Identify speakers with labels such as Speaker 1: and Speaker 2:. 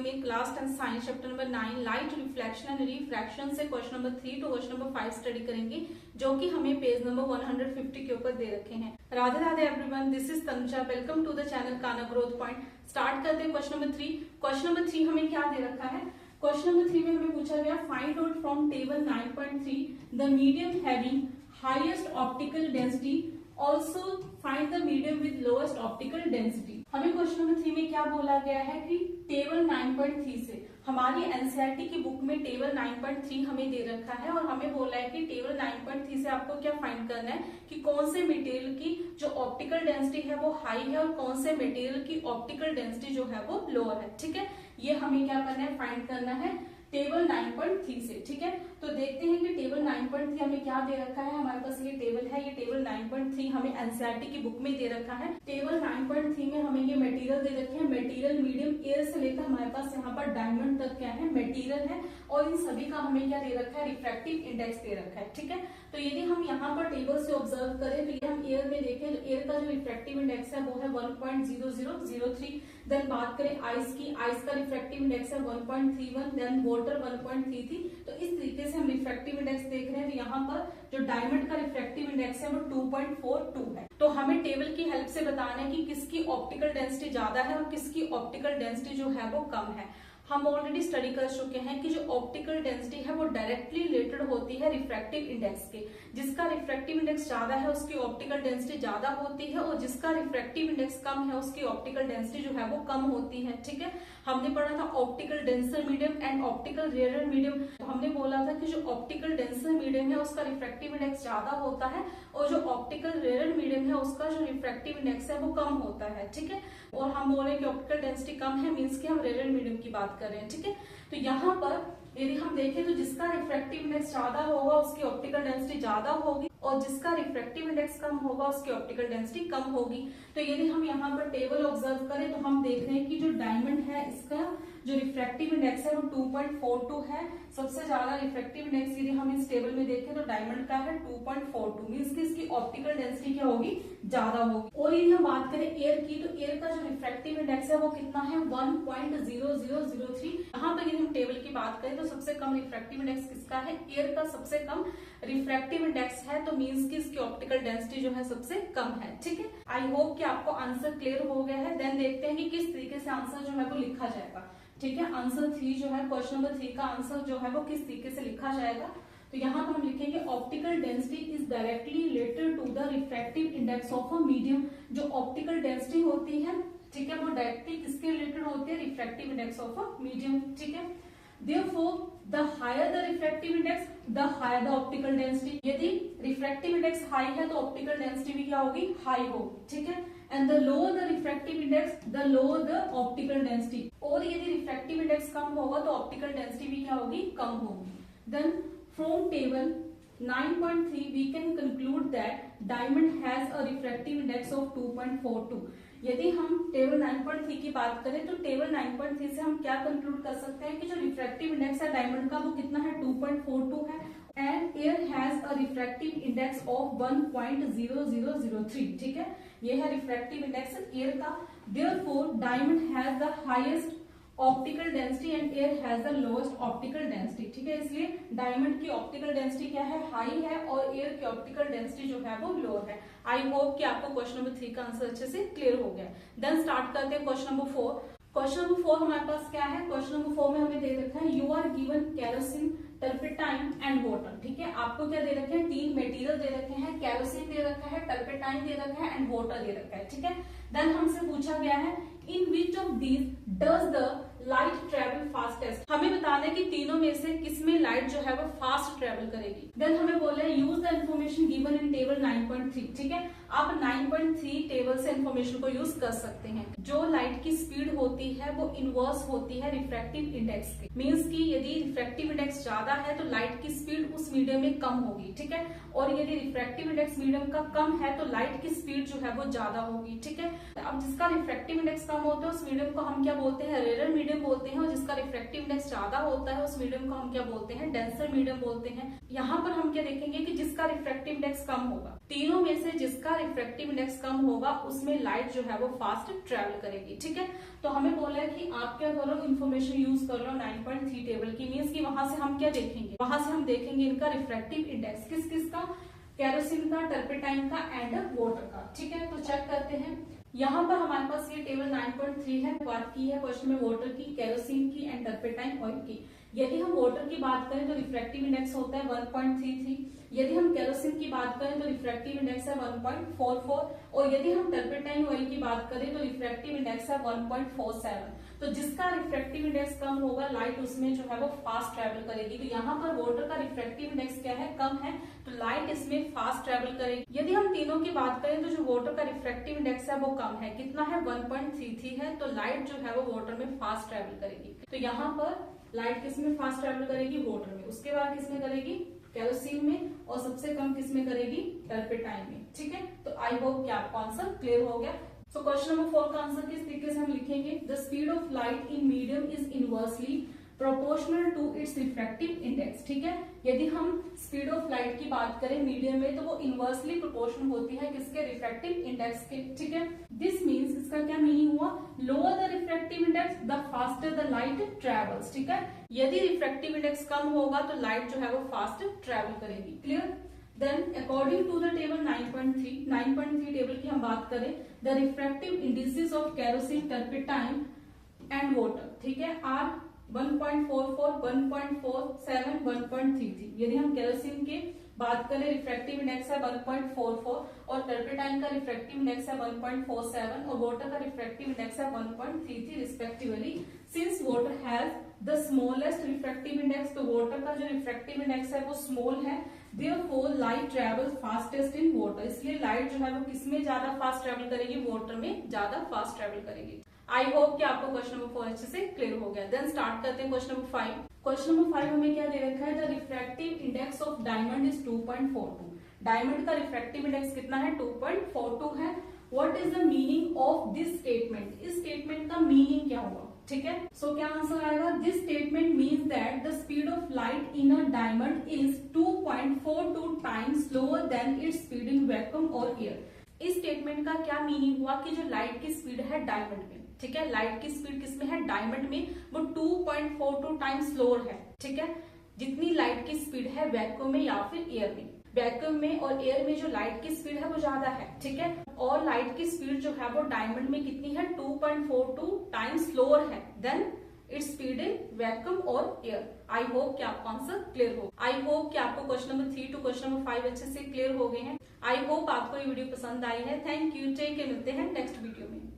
Speaker 1: में class 10 science chapter number 9 light reflection and refraction से question number 3 to question number 5 study करेंगे, जो कि हमें पेज नंबर 150 के ऊपर दे रखे हैं। Radhe Radhe everyone, this is Tanuja, welcome to the channel Kana growth point. Start करते हैं क्वेश्चन नंबर 3। क्वेश्चन नंबर 3 हमें क्या दे रखा है? क्वेश्चन नंबर 3 में हमें पूछा गया find out from table 9.3 the medium having highest optical density, also find the medium with lowest optical density. हमें क्वेश्चन नंबर 3 में क्या बोला गया है कि टेबल 9.3 से, हमारी एनसीईआरटी की बुक में टेबल 9.3 हमें दे रखा है और हमें बोला है कि टेबल 9.3 से आपको क्या फाइंड करना है कि कौन से मटेरियल की जो ऑप्टिकल डेंसिटी है वो हाई है और कौन से मटेरियल की ऑप्टिकल डेंसिटी जो है वो लोअर है। ठीक है, ये हमें क्या करना है, फाइंड करना है टेबल 9.3 से। ठीक है, तो देखते हैं कि टेबल 9.3 हमें क्या दे रखा है। हमारे पास ये टेबल है, ये टेबल 9.3 हमें एनसीईआरटी की बुक में दे रखा है। टेबल 9.3 में हमें ये मटेरियल दे रखे हैं, मटेरियल मीडियम एयर से लेकर हमारे पास यहाँ पर डायमंड तक क्या है, मटेरियल है और इन सभी का हमें क्या दे रखा है, रिफ्रैक्टिव इंडेक्स दे रखा है। ठीक है, तो यदि हम यहाँ पर टेबल से ऑब्जर्व करें तो ये हम एयर में देखें तो एयर का जो रिफ्रैक्टिव इंडेक्स है वो है 1.0003। देन बात करें आइस की, आइस का रिफ्रैक्टिव इंडेक्स है 1.31, देन वाटर 1.33। तो इस तरीके से हम रिफ्रैक्टिव इंडेक्स देख रहे हैं। तो यहाँ पर जो डायमंड का रिफ्रैक्टिव इंडेक्स है वो 2.42 है। तो हमें टेबल की हेल्प से बताना है कि किसकी ऑप्टिकल डेंसिटी ज्यादा है और किसकी ऑप्टिकल डेंसिटी जो है वो कम है। हम ऑलरेडी स्टडी कर चुके हैं कि जो ऑप्टिकल डेंसिटी है वो डायरेक्टली रिलेटेड होती है रिफ्रैक्टिव इंडेक्स के। जिसका रिफ्रैक्टिव इंडेक्स ज्यादा है उसकी ऑप्टिकल डेंसिटी ज्यादा होती है और जिसका रिफ्रैक्टिव इंडेक्स कम है उसकी ऑप्टिकल डेंसिटी जो है वो कम होती है। ठीक है, हमने पढ़ा था optical denser medium and optical rare medium. तो हमने बोला था कि जो ऑप्टिकल डेंसर मीडियम है उसका रिफ्रैक्टिव इंडेक्स ज्यादा होता है और जो ऑप्टिकल रेयर मीडियम है उसका जो रिफ्रैक्टिव इंडेक्स है वो कम होता है। ठीक है, और हम बोल रहे हैं कि ऑप्टिकल डेंसिटी कम है मीन्स कि हम रेयर मीडियम की बात कर रहे हैं। ठीक है, तो यहाँ पर यदि हम देखें तो जिसका रिफ्रैक्टिव इंडेक्स ज्यादा होगा उसकी ऑप्टिकल डेंसिटी ज्यादा होगी और जिसका रिफ्रैक्टिव इंडेक्स कम होगा उसकी ऑप्टिकल डेंसिटी कम होगी। तो यदि हम यहाँ पर टेबल ऑब्जर्व करें तो हम देख रहे हैं कि जो डायमंड है इसका जो रिफ्रैक्टिव इंडेक्स है वो 2.42 है। सबसे ज्यादा रिफ्रैक्टिव इंडेक्स यदि हम इस टेबल में देखें तो डायमंड का है 2.42, मीन्स कि इसकी ऑप्टिकल डेंसिटी क्या होगी, ज्यादा होगी। और यदि हम बात करें एयर की तो एयर का जो रिफ्रैक्टिव इंडेक्स है वो कितना है, 1.0003। यहाँ पर यदि हम टेबल की बात करें तो सबसे कम रिफ्रैक्टिव इंडेक्स किसका है, एयर का सबसे कम रिफ्रैक्टिव इंडेक्स है, तो मीन्स कि इसकी ऑप्टिकल डेंसिटी जो है सबसे कम है। ठीक है, आई होप कि आपको आंसर क्लियर हो गया है। देन देखते हैं कि किस तरीके से आंसर जो है वो लिखा जाएगा। ठीक है, आंसर 3 जो है, क्वेश्चन नंबर 3 का आंसर जो है वो किस तरीके से लिखा जाएगा। तो यहाँ पर हम लिखेंगे optical density is directly related to the refractive index of a medium. जो ऑप्टिकल डेंसिटी होती है, ठीक है, वो डायरेक्टली किसके रिलेटेड होती है, refractive index of a medium. ठीक है, therefore the higher the refractive index the higher the optical density। यदि refractive index हाई है तो ऑप्टिकल डेंसिटी भी क्या होगी, हाई होगी। ठीक है, and the lower the refractive index the lower the optical density। और यदि refractive index कम होगा तो ऑप्टिकल डेंसिटी भी क्या होगी, कम होगी। then from table 9.3 we can conclude that diamond has a refractive index of 2.42। यदि हम टेबल 9.3 की बात करें तो टेबल 9.3 से हम क्या कंक्लूड कर सकते हैं कि जो रिफ्रैक्टिव इंडेक्स है डायमंड का वो कितना है, 2.42 है and air has a refractive index of 1.0003। ठीक है, ये है रिफ्रैक्टिव इंडेक्स एयर का। Therefore diamond has the highest optical density and air has the lowest optical density. ठीक है, इसलिए डायमंड की ऑप्टिकल डेंसिटी क्या है, हाई है और एयर की ऑप्टिकल डेंसिटी जो है वो लोअर है। आई होप कि आपको क्वेश्चन नंबर 3 का आंसर अच्छे से क्लियर हो गया। देन स्टार्ट करते हैं क्वेश्चन नंबर 4। क्वेश्चन नंबर 4 हमारे पास क्या है, क्वेश्चन नंबर 4 में हमें दे रखा है you are given kerosene, turpentine and water. ठीक है, आपको क्या दे रखे हैं, 3 मटेरियल दे रखे हैं, केरोसिन दे रखा है, टर्पेटाइन दे रखा है एंड वाटर दे रखा है। ठीक है, देन हमसे पूछा गया है in which of these does the light travel fastest. हमें बताना है कि तीनों में से किसमें लाइट जो है वो फास्ट ट्रेवल करेगी। देन हमें बोला है use the information given in table 9.3। ठीक है, आप 9.3 टेबल से इन्फॉर्मेशन को यूज कर सकते हैं। जो लाइट की स्पीड होती है वो इनवर्स होती है रिफ्रैक्टिव इंडेक्स की, मीन्स कि यदि रिफ्रैक्टिव इंडेक्स ज्यादा है तो लाइट की स्पीड उस मीडियम में कम होगी। ठीक है, और यदि रिफ्रैक्टिव इंडेक्स मीडियम का कम है तो लाइट की स्पीड जो है वो ज्यादा होगी। ठीक है, अब जिसका रिफ्रैक्टिव इंडेक्स कम होता है उस मीडियम को हम क्या बोलते हैं, रेयर मीडियम बोलते हैं, और जिसका रिफ्रैक्टिव इंडेक्स ज्यादा होता है उस मीडियम को हम क्या बोलते हैं, डेंसर मीडियम बोलते हैं। यहाँ पर हम क्या देखेंगे कि जिसका रिफ्रैक्टिव इंडेक्स कम होगा, तीनों में से जिसका रिफ्रैक्टिव इंडेक्स कम होगा उसमें लाइट जो है वो फास्ट ट्रेवल करेगी। ठीक है, तो हमें बोला है कि आप क्या करो, इन्फॉर्मेशन यूज कर लो 9.3 टेबल की, मीन्स कि वहां से हम क्या देखेंगे, वहां से हम देखेंगे इनका रिफ्रैक्टिव इंडेक्स किस किस का, केरोसिन का, टर्पेटाइन का एंड वाटर का। ठीक है, तो चेक करते हैं। यहाँ पर हमारे पास ये टेबल 9.3 है, बात की है क्वेश्चन में वाटर की, केरोसिन की एंड टर्पेटाइन ऑयल की। यदि हम वाटर की बात करें तो रिफ्रैक्टिव इंडेक्स होता है 1.33, यदि हम केरोसिन की बात करें तो रिफ्रैक्टिव इंडेक्स है 1.44, और यदि हम टर्पेटाइन ऑयल की बात करें तो रिफ्रैक्टिव इंडेक्स है 1.47। तो जिसका रिफ्रैक्टिव इंडेक्स कम होगा लाइट उसमें जो है वो फास्ट ट्रेवल करेगी। तो यहाँ पर वाटर का रिफ्रैक्टिव इंडेक्स क्या है, कम है, तो लाइट इसमें फास्ट ट्रेवल करेगी। यदि हम तीनों की बात करें तो जो वाटर का रिफ्रैक्टिव इंडेक्स है वो कम है, कितना है 1.33 है, तो लाइट जो है वो वाटर में फास्ट ट्रेवल करेगी। तो यहाँ पर लाइट किस में फास्ट ट्रेवल करेगी, वाटर में, उसके बाद किस में करेगी, केरोसिन में, और सबसे कम किस में करेगी, टर्पेटाइन में। ठीक है, तो आई होप कि आपको आंसर क्लियर हो गया। सो क्वेश्चन नंबर 4 का आंसर किस तरीके से हम लिखेंगे, the speed of light in medium is inversely proportional to its refractive index. ठीक है, यदि हम स्पीड ऑफ लाइट की बात करें मीडियम में तो वो इनवर्सली प्रोपोर्शनल होती है किसके, रिफ्रैक्टिव इंडेक्स के। ठीक है, दिस मीन्स, इसका क्या मीनिंग हुआ, lower the refractive index the faster the light travels. ठीक है, यदि रिफ्रैक्टिव इंडेक्स कम होगा तो लाइट जो है वो फास्ट ट्रेवल करेगी। Clear. Then according to the table 9.3 table की हम बात करें, the refractive indices of kerosene, turpentine and water, ठीक है, आर 1.44, 1.47, 1.33। यदि हम केरोसिन के बात करें रिफ्रैक्टिव इंडेक्स है 1.44, और टर्पेटाइन का रिफ्रैक्टिव इंडेक्स है 1.47, और वाटर का रिफ्रैक्टिव इंडेक्स है 1.33 respectively. Since water has the smallest refractive index, तो वाटर का जो रिफ्रैक्टिव इंडेक्स है वो स्मॉल है, therefore light travel fastest in water, इसलिए लाइट जो है वो किसमें ज्यादा फास्ट ट्रेवल करेगी, वाटर में ज्यादा फास्ट ट्रेवल करेगी। आई होप कि आपको क्वेश्चन नंबर 4 अच्छे से क्लियर हो गया। देन स्टार्ट करते हैं क्वेश्चन नंबर 5। क्वेश्चन नंबर 5 हमें क्या दे रखा है, the refractive index of diamond is 2.42। Diamond का रिफ्रैक्टिव इंडेक्स कितना है, 2.42 है। What is the meaning of this statement, इस स्टेटमेंट का मीनिंग क्या होगा। ठीक है, सो क्या आंसर आएगा, this statement means that the speed of light in a diamond is 2.42 times slower then its speed in vacuum और एयर। इस स्टेटमेंट का क्या मीनिंग हुआ कि जो लाइट की स्पीड है डायमंड में, ठीक है, लाइट की स्पीड किसमें है, डायमंड में, वो 2.42 टाइम्स स्लोअर है। ठीक है, जितनी लाइट की स्पीड है वैक्यूम में या फिर एयर में, वैक्यूम में और एयर में जो लाइट की स्पीड है वो ज्यादा है। ठीक है, और लाइट की स्पीड जो है वो डायमंड में कितनी है, 2.42 टाइम्स स्लोअर है than its speed in vacuum और एयर। आई होप कि आपको आंसर क्लियर हो। आई होप कि आपको question number 3 to question number 5 अच्छे से क्लियर हो गए हैं। आई होप आपको ये वीडियो पसंद आई है। थैंक यू, टेक केयर, मिलते हैं नेक्स्ट वीडियो में।